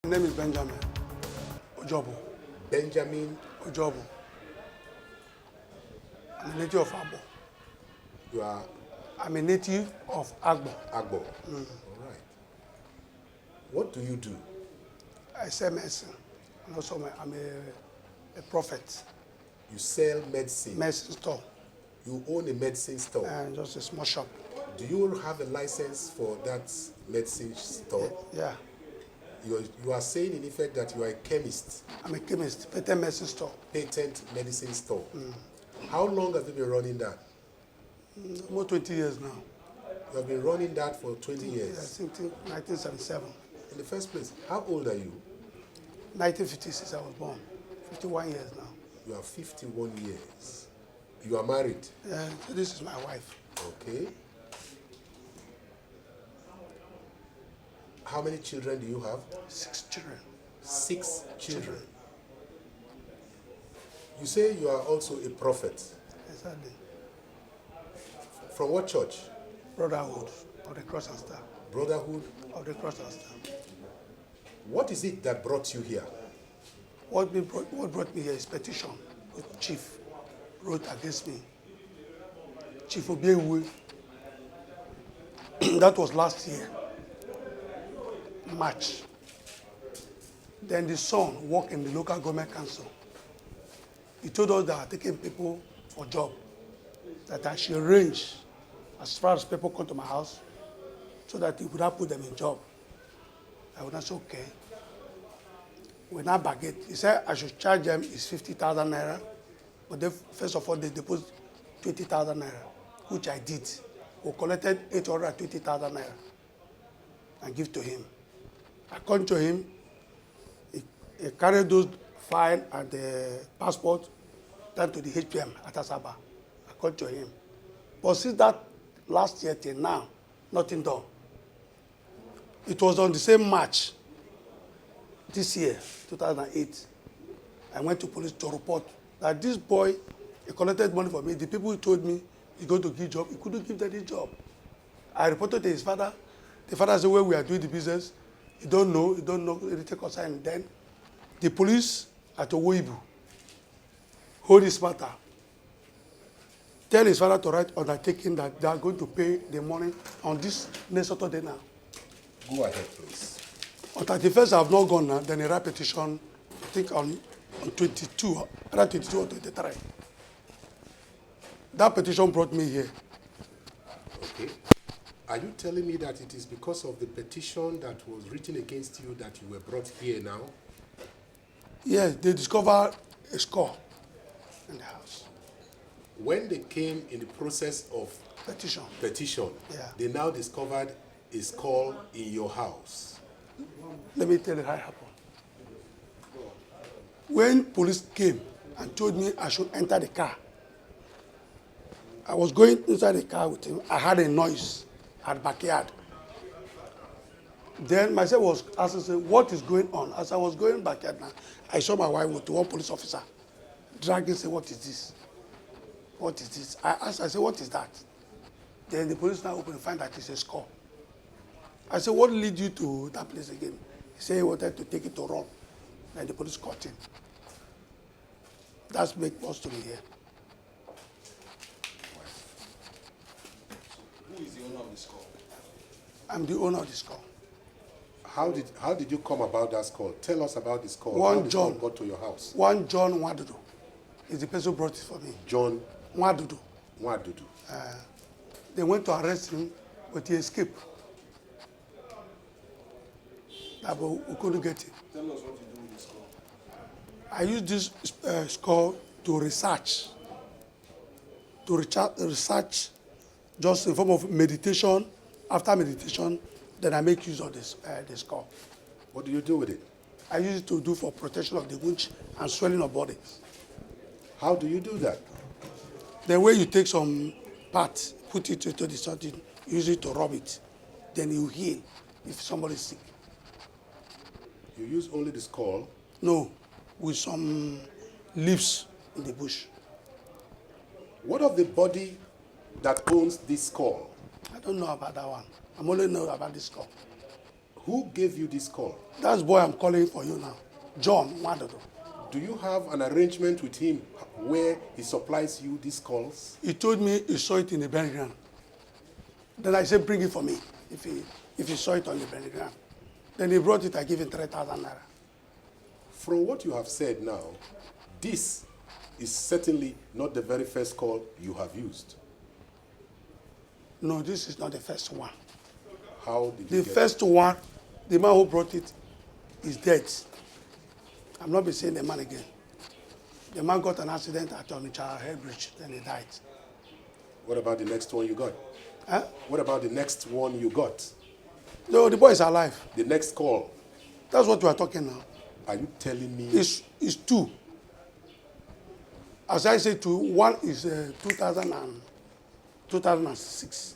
My name is Benjamin Ojobo. Benjamin Ojobo. I'm a native of Agbo. You are? I'm a native of Agbo. Agbo. All right. What do you do? I sell medicine. And also I'm a prophet. You sell medicine? Medicine store. You own a medicine store? And just a small shop. Do you have a license for that medicine store? Yeah. You are saying in effect that you are a chemist? I'm a chemist, patent medicine store. Patent medicine store. How long have you been running that? Almost 20 years now. You have been running that for 20 years? I think 1977. In the first place, how old are you? 1956 I was born. 51 years now. You are 51 years. You are married? Yeah, so this is my wife. Okay. How many children do you have? 6 children. 6 children. You say you are also a prophet. Exactly. From what church? Brotherhood of the Cross and Star. Brotherhood of the Cross and Star. What is it that brought you here? What brought me here is petition. The chief wrote against me. Chief Obiewe. That was last year, March. Then the son worked in the local government council. He told us that taking people for job, that I should arrange as far as people come to my house so that he would not put them in job. I would not say, okay. We now bargained. He said I should charge them is 50,000 naira, but they, first of all, they deposit 20,000 naira, which I did. We collected 820,000 naira and give to him. I come to him, he carried those fine and the passport down to the HPM at Asaba. I come to him. But since that last year till now, nothing done. It was on the same March this year, 2008, I went to police to report that this boy, he collected money from me. The people who told me he's going to give job, he couldn't give them the job. I reported to his father. The father said, well, we are doing the business. He don't know anything concerning. Then the police at Owoibu hold this matter. Tell his father to write undertaking that they are going to pay the money on this next Saturday now. Go ahead, please. On 31st, I have not gone now. Then a repetition, I think on 22, either 22 or 23. That petition brought me here. Okay. Are you telling me that it is because of the petition that was written against you that you were brought here now? Yes, they discovered a score in the house. When they came in the process of petition, yeah, they now discovered a skull in your house. Let me tell you how it happened. When police came and told me I should enter the car, I was going inside the car with him. I heard a noise at the backyard. Then myself was asking, what is going on? As I was going backyard now, I saw my wife with one police officer dragging, say, what is this? What is this? I asked, I said, what is that? Then the police now opened and find that it's a skull. I said, what led you to that place again? He said he wanted to take it to run. Then the police caught him. That's what brought to me here. Who is the owner of the skull? I'm the owner of the skull. How did you come about that skull? Tell us about the skull. One How the John skull got to your house? One John Nwadudu is the person who brought it for me. John Nwadudu. Nwadudu. They went to arrest him, but he escaped. But we couldn't get him. Tell us what you do with the skull. I use this skull to research. Research just in form of meditation. After meditation, then I make use of this the skull. What do you do with it? I use it to do for protection of the wound and swelling of bodies. How do you do that? The way you take some part, put it into the something, use it to rub it, then you heal if somebody is sick. You use only the skull? No, with some leaves in the bush. What of the body that owns this skull? I don't know about that one. I'm only know about this skull. Who gave you this call? That's boy I'm calling for you now. John Wadodo. Do you have an arrangement with him where he supplies you these calls? He told me he saw it in the burial ground. Then I said, bring it for me, if he saw it on the burial ground. Then he brought it, I gave him 3,000 naira. From what you have said now, this is certainly not the very first call you have used. No, this is not the first one. How did you The get first one, the man who brought it is dead. I'm not be seeing the man again. The man got an accident at Onitsha Head Bridge, then he died. What about the next one you got? Huh? What about the next one you got? No, the boy is alive. The next call. That's what we are talking now. Are you telling me? It's two. As I say, two. One is 2006.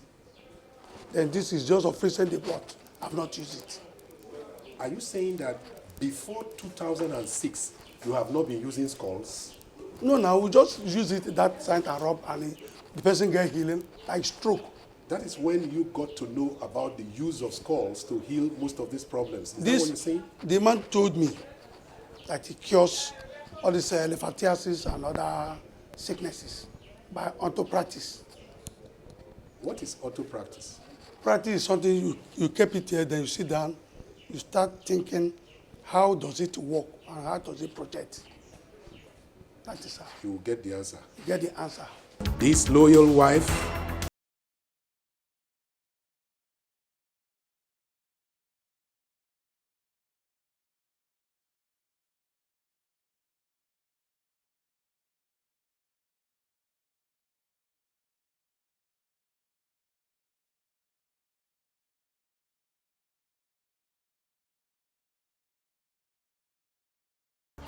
Then this is just of recent deployed. I've not used it. Are you saying that before 2006, you have not been using skulls? No, now we just use it that time to rub and the person get healing, like stroke. That is when you got to know about the use of skulls to heal most of these problems. Is that what you're saying? The man told me that he cures all these Elephantiasis and other sicknesses by auto practice. What is auto practice? Practice is something you keep it here, then you sit down, you start thinking, how does it work and how does it project? That is how You will get the answer. you get the answer. This loyal wife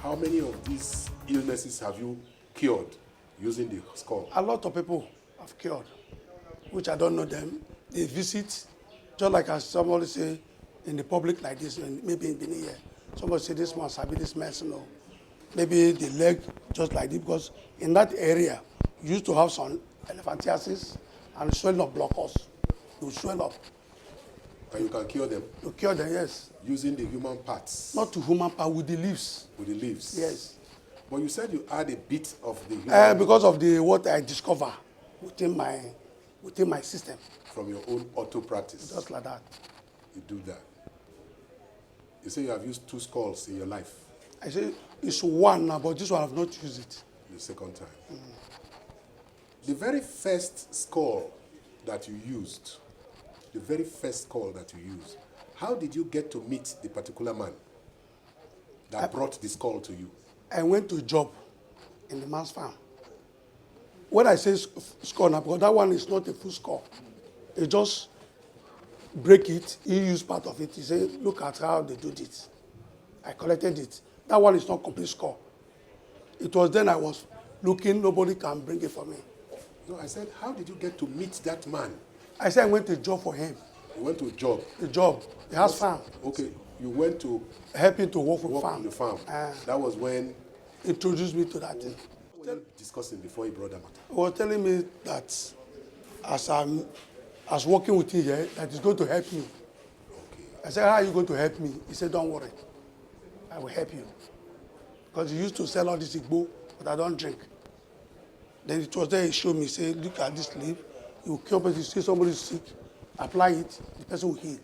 how many of these illnesses have you cured using the skull? A lot of people have cured, which I don't know them. They visit, just like as somebody say in the public like this, and maybe in Benin here, somebody say this man sabi this medicine, or maybe the leg just like this, because in that area, you used to have some elephantiasis and swelling of blockers. You swell up. And you can cure them You cure them, yes. using the human parts, Not to human power, with the leaves. with the leaves. Yes. But you said you add a bit of the human Because of the what I discover within my system, from your own auto practice. just like that. You do that. You say you have used 2 skulls in your life, I say it's one now, but this one I have not used it. the second time. The very first skull that you used, how did you get to meet the particular man that brought the skull to you? I went to a job in the man's farm. When I say score now, because that one is not a full score. He just break it, he used part of it. He said, look at how they do this. I collected it. That one is not complete score. It was then I was looking, nobody can bring it for me. No, I said, how did you get to meet that man? I said I went to a job for him. You went to a job. A job. He has farm. Okay, you went to Help him to work with work farm. on the farm. That was when Introduced me to that thing. we were discussing before he brought that matter. He was telling me that as working with him here, that he's going to help me. Okay. I said, how are you going to help me? He said, don't worry. I will help you. Because he used to sell all this igbo, but I don't drink. Then it was there he showed me, say, look at this leaf. You cure person, you see somebody is sick, apply it, the person will heal.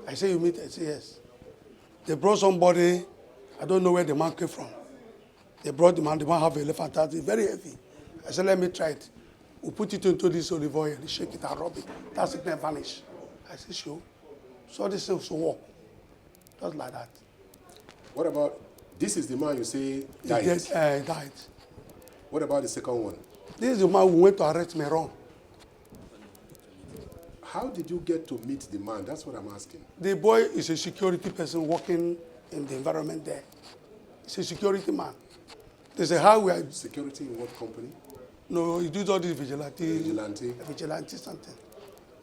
I say, you meet? I say, yes. They brought somebody, I don't know where the man came from. They brought the man have an elephantiasis, very heavy. I said, let me try it. We put it into this olive oil, shake it and rub it. That sickness vanish. I said, sure. So this thing will work. Just like that. What about, this is the man you say He died. died. What about the second one? This is the man who went to arrest Meron. How did you get to meet the man? That's what I'm asking. The boy is a security person working in the environment there. He's a security man. They say, how we are... Security in what company? No, he does all this vigilante something.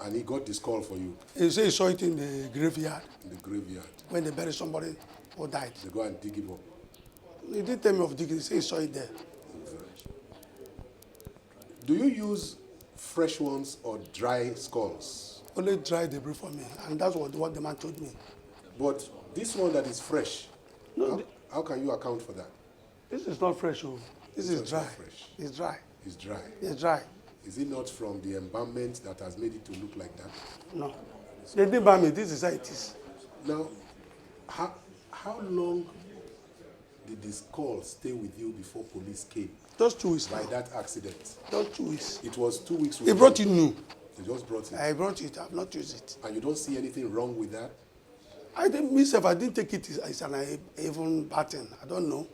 And he got this call for you He said he saw it in the graveyard in the graveyard. when they buried somebody who died. They go and dig him up. He didn't tell me of digging, he said he saw it there. Do you use fresh ones or dry skulls? Only dry they bring for me, and that's what the man told me. But this one that is fresh, No, how can you account for that? this is not fresh. Oh. This is It's dry. not fresh. It's dry. It's dry. It's dry. Is it not from the embalmment that has made it to look like that? No. They didn't buy me. This is how it is. Now, how long did this call stay with you before police came Just 2 weeks. by Now. that accident? Just 2 weeks. It was 2 weeks. He brought it new. They just brought it. I brought it. I've not used it. And you don't see anything wrong with that? I didn't myself. I didn't take it as an even button. I don't know.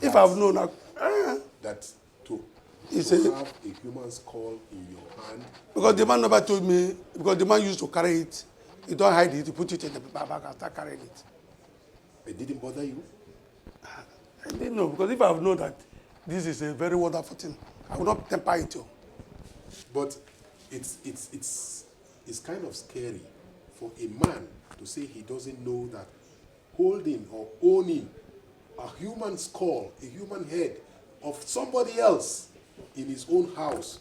If I've known, That to It's have a- a human skull in your hand, because the man never told me. Because the man used to carry it. He don't hide it. He put it in the paper bag and start carrying it. it didn't bother you? I didn't know because if I've known that this is a very wonderful thing, I would not temper it. Oh. But it's kind of scary for a man to say he doesn't know that holding or owning a human skull, a human head of somebody else in his own house,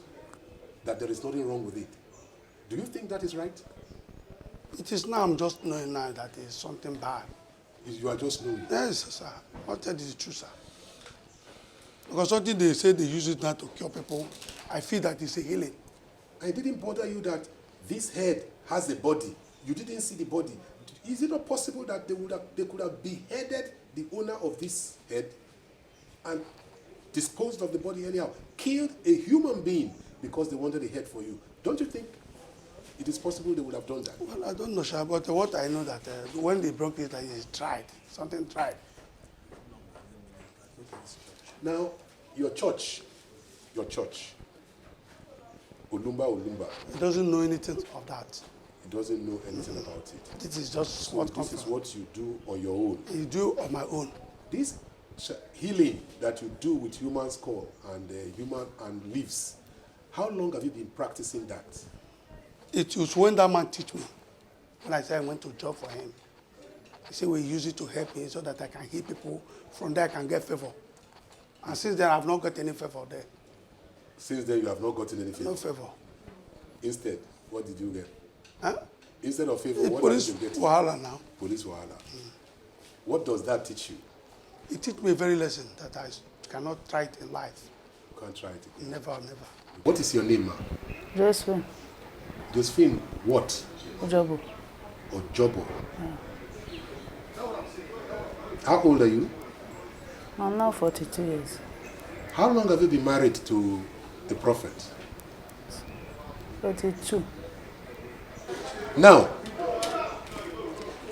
that there is nothing wrong with it. Do you think that is right? It is now. I'm just knowing now that it's something bad. You are just knowing. Yes, sir. What tell you the truth, sir? Because something they say they use it now to cure people, I feel that it's a healing. And it didn't bother you that this head has a body. You didn't see the body. Is it not possible that they could have beheaded the owner of this head and disposed of the body anyhow, killed a human being because they wanted a head for you? Don't you think it is possible they would have done that? Well, I don't know, sir, but what I know that when they broke it, it's dried. Something dried. Now, your church, Olumba, He doesn't know anything of that. he doesn't know anything about it. This is just So what this comes is from. what you do on your own. I do on my own. This healing that you do with human skull and human and leaves, how long have you been practicing that? It was when that man teach me. When I said I went to job for him. He said we use it to help me so that I can heal people. From there I can get favor. And since then I've not got any favor there. Since then, you have not gotten anything. No favor. Instead, what did you get? Huh? Instead of favor, The what police did you get? wahala now. Police wahala. What does that teach you? It teach me a very lesson that I cannot try it in life. You can't try it again. Never. What is your name, ma? Josephine Josephine, what? Ojobo. Ojobo. How old are you? I'm now 42 years. How long have you been married to the prophet? 42. Now,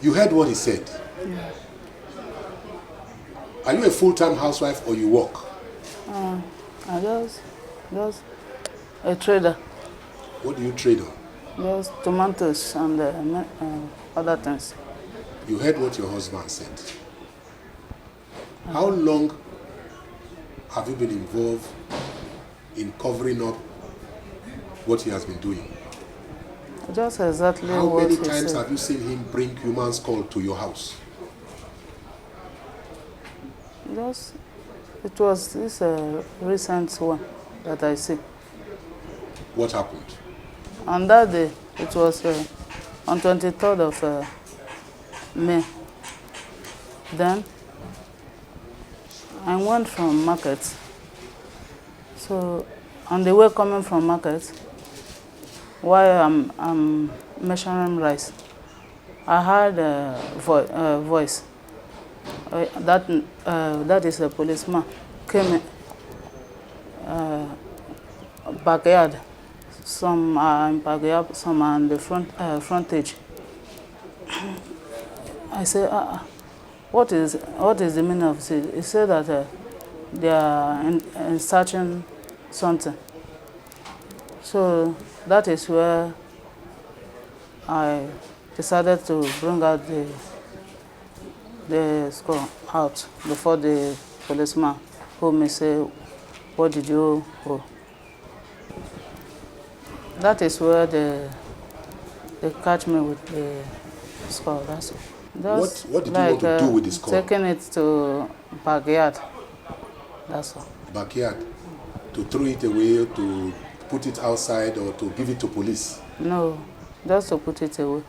you heard what he said. Yeah. Are you a full-time housewife or you work? I just a trader. What do you trade on? Just tomatoes and other things. You heard what your husband said. How long have you been involved in covering up what he has been doing? Just exactly How what many he times said. have you seen him bring human skull to your house? Just, it was this recent one that I see. What happened? On that day, it was on 23rd of May. Then I went from market. So on the way coming from market, while I'm measuring rice, I heard a voice. That is a policeman came in backyard. Some are in backyard, some are in the frontage. I said, what is the meaning of this? He said that they are in searching something. So that is where I decided to bring out the skull out before the policeman who may say, what did you hold? That is where they catch me with the skull. That's all. What did you want to do with the skull? Taking it to backyard. That's all. Backyard? To throw it away, to put it outside, or to give it to police? No, just to put it away.